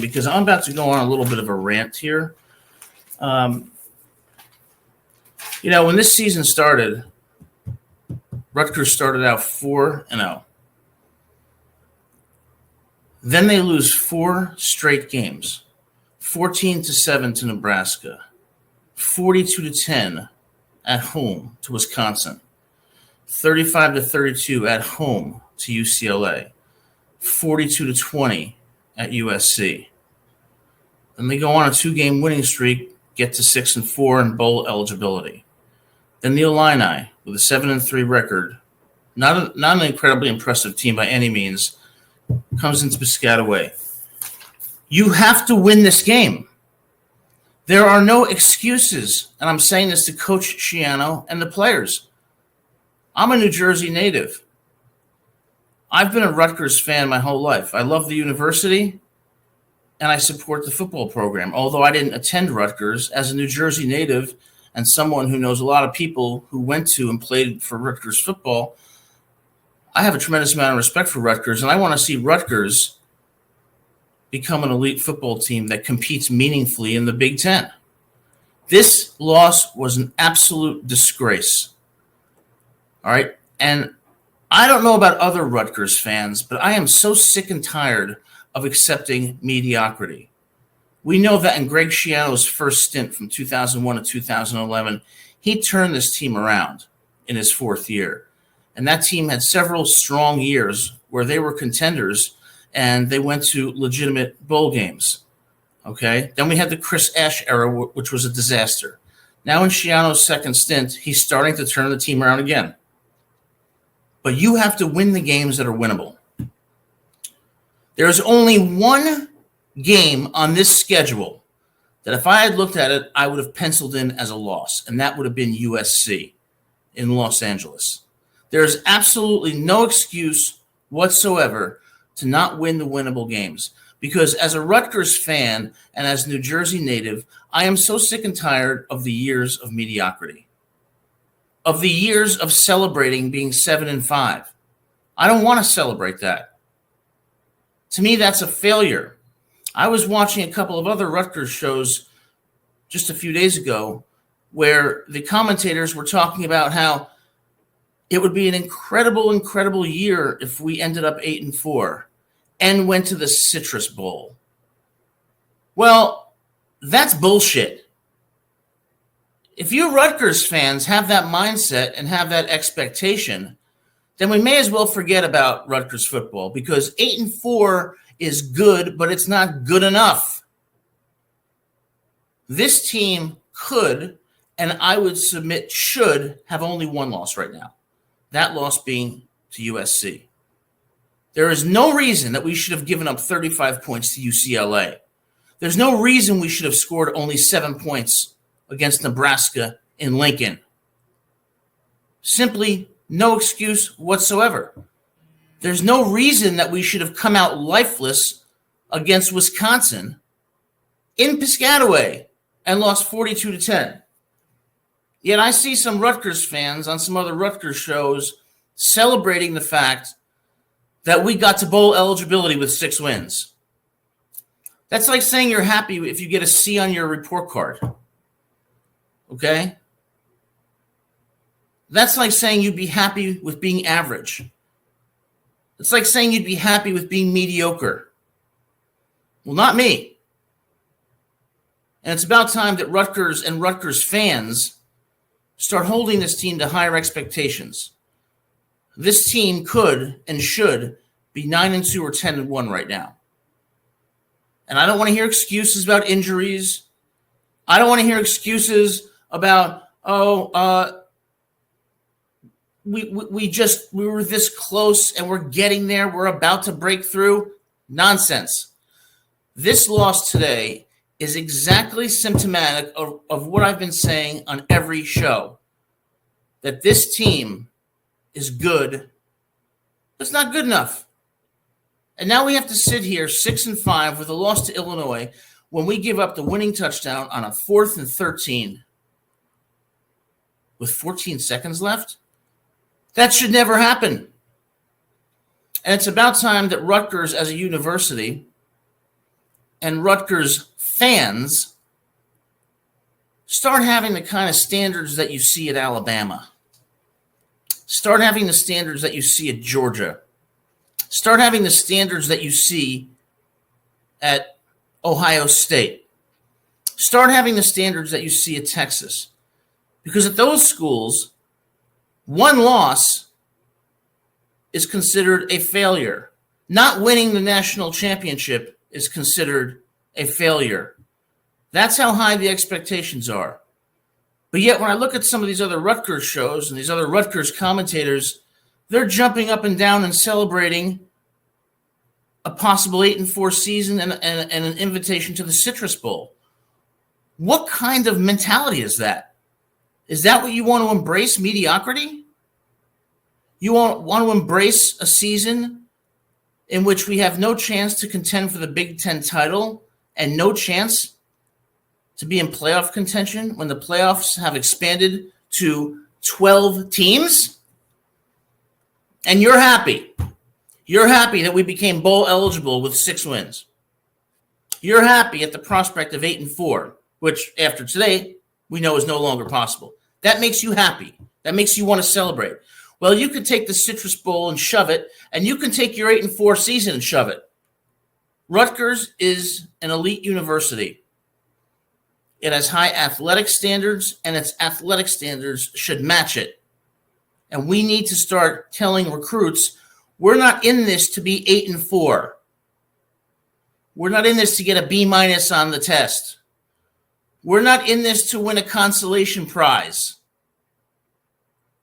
because I'm about to go on a little bit of a rant here. When this season started, Rutgers started out 4-0. Then they lose 4 straight games, 14-7 to Nebraska, 42-10 at home to Wisconsin, 35-32 at home to UCLA, 42-20 at USC. Then they go on a 2-game winning streak, get to 6-4 in bowl eligibility. Then the Illini, with a 7-3 record, not an incredibly impressive team by any means, comes into Piscataway. You have to win this game. There are no excuses, and I'm saying this to Coach Schiano and the players. I'm a New Jersey native. I've been a Rutgers fan my whole life. I love the university, and I support the football program. Although I didn't attend Rutgers, as a New Jersey native and someone who knows a lot of people who went to and played for Rutgers football, I have a tremendous amount of respect for Rutgers, and I want to see Rutgers become an elite football team that competes meaningfully in the Big Ten. This loss was an absolute disgrace. All right? And I don't know about other Rutgers fans, but I am so sick and tired of accepting mediocrity. We know that in Greg Schiano's first stint from 2001 to 2011, he turned this team around in his 4th year. And that team had several strong years where they were contenders and they went to legitimate bowl games. Okay? Then we had the Chris Ash era, which was a disaster. Now in Schiano's second stint, he's starting to turn the team around again. But you have to win the games that are winnable. There's only one game on this schedule that if I had looked at it, I would have penciled in as a loss, and that would have been USC in Los Angeles. There's absolutely no excuse whatsoever to not win the winnable games, because as a Rutgers fan and as a New Jersey native, I am so sick and tired of the years of mediocrity, of the years of celebrating being 7-5. I don't want to celebrate that. To me, that's a failure. I was watching a couple of other Rutgers shows just a few days ago where the commentators were talking about how it would be an incredible, incredible year if we ended up 8-4 and went to the Citrus Bowl. Well, that's bullshit. If you Rutgers fans have that mindset and have that expectation, then we may as well forget about Rutgers football, because 8-4 is good, but it's not good enough. This team could, and I would submit should, have only one loss right now. That loss being to USC. There is no reason that we should have given up 35 points to UCLA. There's no reason we should have scored only 7 points against Nebraska in Lincoln. Simply no excuse whatsoever. There's no reason that we should have come out lifeless against Wisconsin in Piscataway and lost 42-10. Yet I see some Rutgers fans on some other Rutgers shows celebrating the fact that we got to bowl eligibility with 6 wins. That's like saying you're happy if you get a C on your report card. Okay? That's like saying you'd be happy with being average. It's like saying you'd be happy with being mediocre. Well, not me. And it's about time that Rutgers and Rutgers fans start holding this team to higher expectations. This team could and should be 9-2 or 10-1 right now. And I don't want to hear excuses about injuries. I don't want to hear excuses about, we were this close and we're getting there. We're about to break through. Nonsense. This loss today is exactly symptomatic of what I've been saying on every show, that this team is good, but it's not good enough. And now we have to sit here 6-5 with a loss to Illinois when we give up the winning touchdown on a 4th and 13 with 14 seconds left. That should never happen. And it's about time that Rutgers as a university and Rutgers fans start having the kind of standards that you see at Alabama. Start having the standards that you see at Georgia. Start having the standards that you see at Ohio State. Start having the standards that you see at Texas. Because at those schools, one loss is considered a failure. Not winning the national championship is considered a failure. That's how high the expectations are. But yet when I look at some of these other Rutgers shows and these other Rutgers commentators, they're jumping up and down and celebrating a possible 8-4 season and an invitation to the Citrus Bowl. What kind of mentality is that? Is that what you want to embrace, mediocrity? You want to embrace a season in which we have no chance to contend for the Big Ten title and no chance to be in playoff contention when the playoffs have expanded to 12 teams? And you're happy. You're happy that we became bowl eligible with 6 wins. You're happy at the prospect of 8-4, which after today we know is no longer possible. That makes you happy. That makes you want to celebrate. Well, you could take the Citrus Bowl and shove it, and you can take your 8-4 season and shove it. Rutgers is an elite university. It has high athletic standards, and its athletic standards should match it. And we need to start telling recruits, we're not in this to be 8-4. We're not in this to get a B- on the test. We're not in this to win a consolation prize.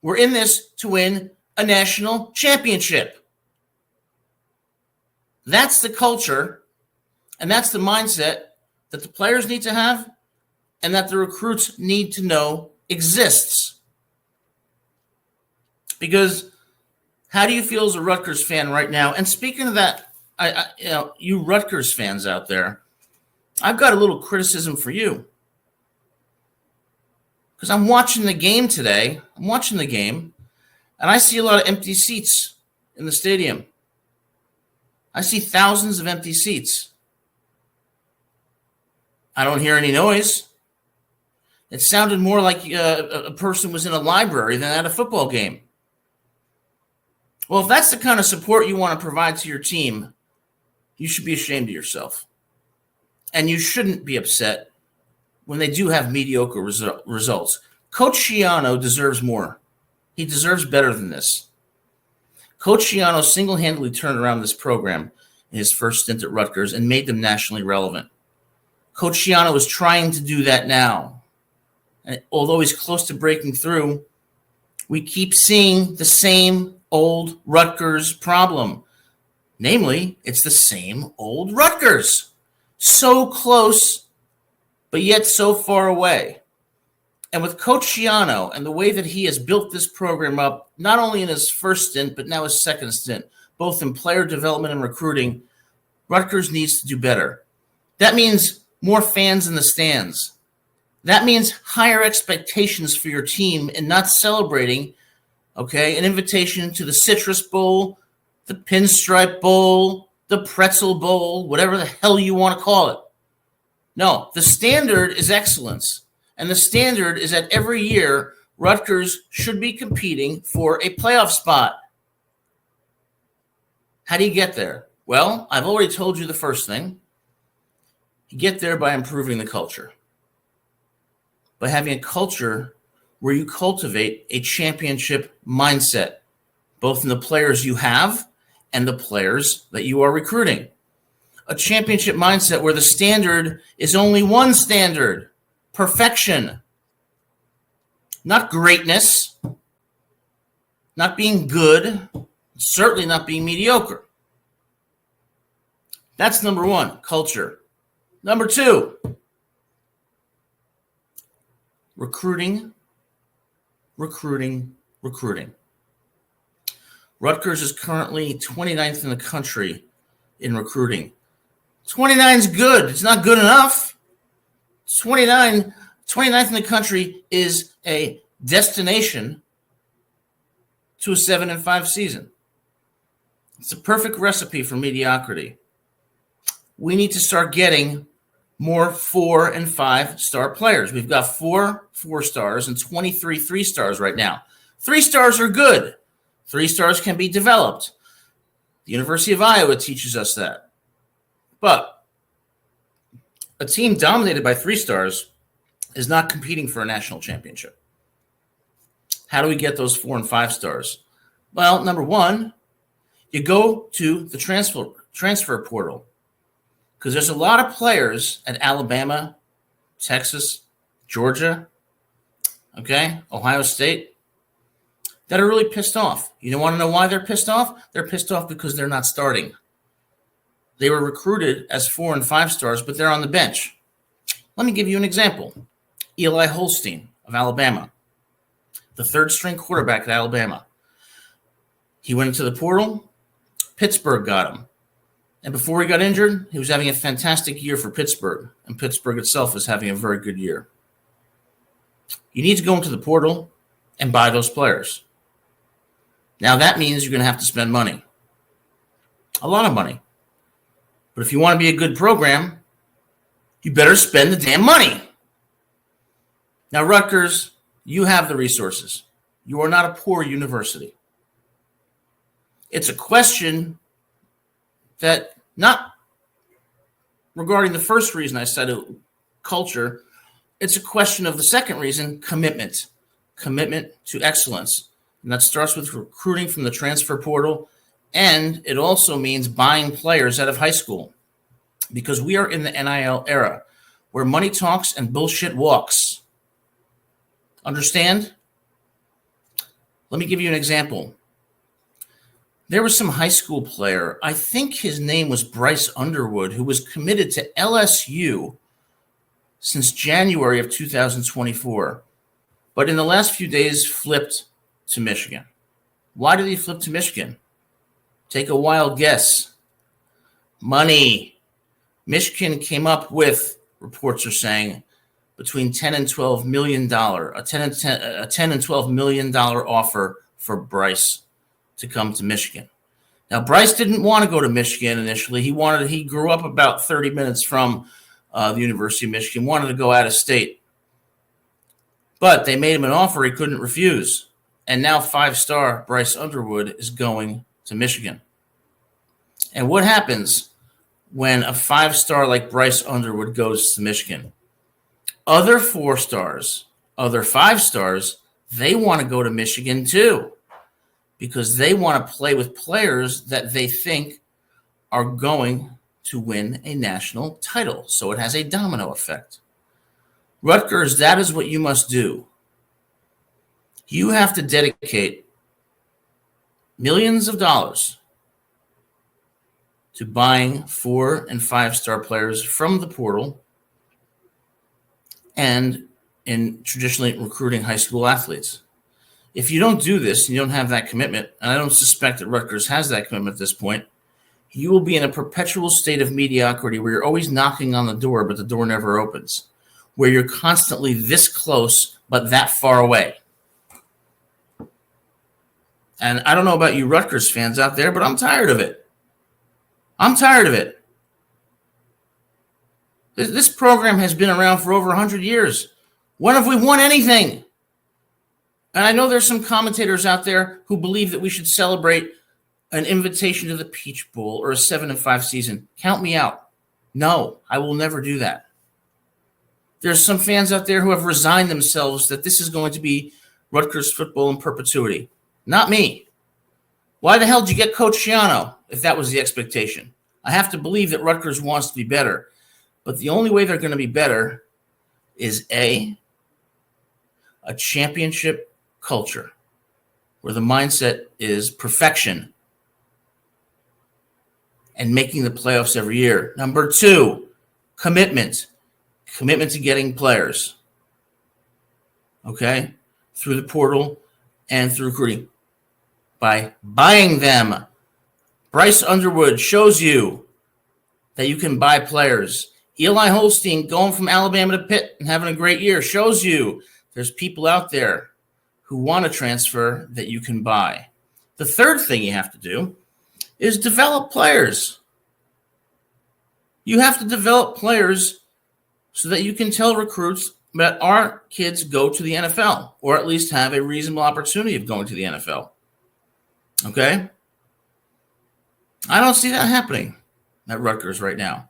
We're in this to win a national championship. That's the culture, and that's the mindset that the players need to have and that the recruits need to know exists. Because how do you feel as a Rutgers fan right now? And speaking of that, you Rutgers fans out there, I've got a little criticism for you. Because I'm watching the game today. I'm watching the game, and I see a lot of empty seats in the stadium. I see thousands of empty seats. I don't hear any noise. It sounded more like a person was in a library than at a football game. Well, if that's the kind of support you want to provide to your team, you should be ashamed of yourself. And you shouldn't be upset when they do have mediocre results. Coach Schiano deserves more. He deserves better than this. Coach Schiano single-handedly turned around this program in his first stint at Rutgers and made them nationally relevant. Coach Schiano is trying to do that now. And although he's close to breaking through, we keep seeing the same old Rutgers problem. Namely, it's the same old Rutgers. So close, but yet so far away. And with Coach Schiano and the way that he has built this program up, not only in his first stint, but now his second stint, both in player development and recruiting, Rutgers needs to do better. That means more fans in the stands. That means higher expectations for your team and not celebrating, an invitation to the Citrus Bowl, the Pinstripe Bowl, the Pretzel Bowl, whatever the hell you want to call it. No, the standard is excellence. And the standard is that every year, Rutgers should be competing for a playoff spot. How do you get there? Well, I've already told you the first thing. You get there by improving the culture. By having a culture where you cultivate a championship mindset, both in the players you have and the players that you are recruiting. A championship mindset where the standard is only one standard: perfection. Not greatness, not being good, certainly not being mediocre. That's number one, culture. Number two, recruiting. Rutgers is currently 29th in the country in recruiting. 29 is good. It's not good enough. 29th in the country is a destination to a 7-5 season. It's a perfect recipe for mediocrity. we need to start getting more 4 and 5-star players. We've got 4 4-stars and 23 3-stars right now. 3-stars are good. 3-stars can be developed. The University of Iowa teaches us that. But a team dominated by 3-stars is not competing for a national championship. How do we get those 4 and 5-stars? Well, number one, you go to the transfer portal, because there's a lot of players at Alabama, Texas, Georgia, Ohio State, that are really pissed off. You don't want to know why they're pissed off? They're pissed off because they're not starting. They were recruited as 4 and 5-stars, but they're on the bench. Let me give you an example. Eli Holstein of Alabama, the 3rd-string quarterback at Alabama. He went into the portal. Pittsburgh got him. And before he got injured, he was having a fantastic year for Pittsburgh, and Pittsburgh itself is having a very good year. You need to go into the portal and buy those players. Now, that means you're going to have to spend money, a lot of money. But if you want to be a good program, you better spend the damn money. Now, Rutgers, you have the resources. You are not a poor university. It's a question that, not regarding the first reason I said it, culture, it's a question of the second reason, commitment to excellence. And that starts with recruiting from the transfer portal, and it also means buying players out of high school, because we are in the NIL era where money talks and bullshit walks. Understand? Let me give you an example. There was some high school player, I think his name was Bryce Underwood, who was committed to LSU since January of 2024, but in the last few days flipped to Michigan. Why did he flip to Michigan? Take a wild guess. Money. Michigan came up with, reports are saying, between $10 and $12 million, a $10 and $12 million offer for Bryce to come to Michigan. Now, Bryce didn't want to go to Michigan initially. He grew up about 30 minutes from the University of Michigan, wanted to go out of state. But they made him an offer he couldn't refuse. And now 5-star Bryce Underwood is going to Michigan. And what happens when a 5-star like Bryce Underwood goes to Michigan? Other 4-stars, other 5-stars, they want to go to Michigan too, because they want to play with players that they think are going to win a national title. So it has a domino effect. Rutgers, that is what you must do. You have to dedicate millions of dollars to buying 4 and 5-star players from the portal and in traditionally recruiting high school athletes. If you don't do this and you don't have that commitment, and I don't suspect that Rutgers has that commitment at this point, you will be in a perpetual state of mediocrity where you're always knocking on the door, but the door never opens, where you're constantly this close, but that far away. And I don't know about you Rutgers fans out there, but I'm tired of it. I'm tired of it. This program has been around for over 100 years. When have we won anything? And I know there's some commentators out there who believe that we should celebrate an invitation to the Peach Bowl or a 7-5 season. Count me out. No, I will never do that. There's some fans out there who have resigned themselves that this is going to be Rutgers football in perpetuity. Not me. Why the hell did you get Coach Schiano if that was the expectation? I have to believe that Rutgers wants to be better. But the only way they're going to be better is a championship culture where the mindset is perfection and making the playoffs every year. Number 2, commitment to getting players, through the portal and through recruiting by buying them. Bryce Underwood shows you that you can buy players. Eli Holstein going from Alabama to Pitt and having a great year shows you there's people out there who want to transfer that you can buy. The third thing you have to do is develop players. You have to develop players so that you can tell recruits that our kids go to the NFL, or at least have a reasonable opportunity of going to the NFL. Okay? I don't see that happening at Rutgers right now.